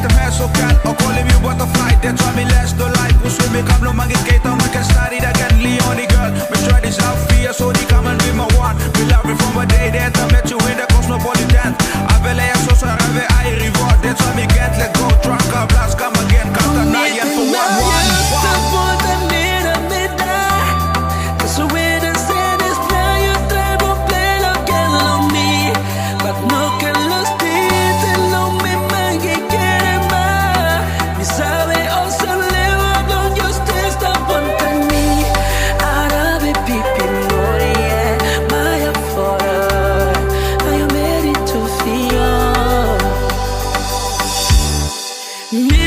dem her så kaldt og kolde vi butterfly. Det tror vi last og light. På svømme gamle mange gater, man kan starte i der kan lige on i girl. Men strategies out fire, så de kan man be my one. We love it from a day, det er med til win, der cosmopolitan. Jeg vil lade så så jeg vil eje rivort. Det tror vi get, let go, drunk up, last come again. Kom der nej igen for one. Me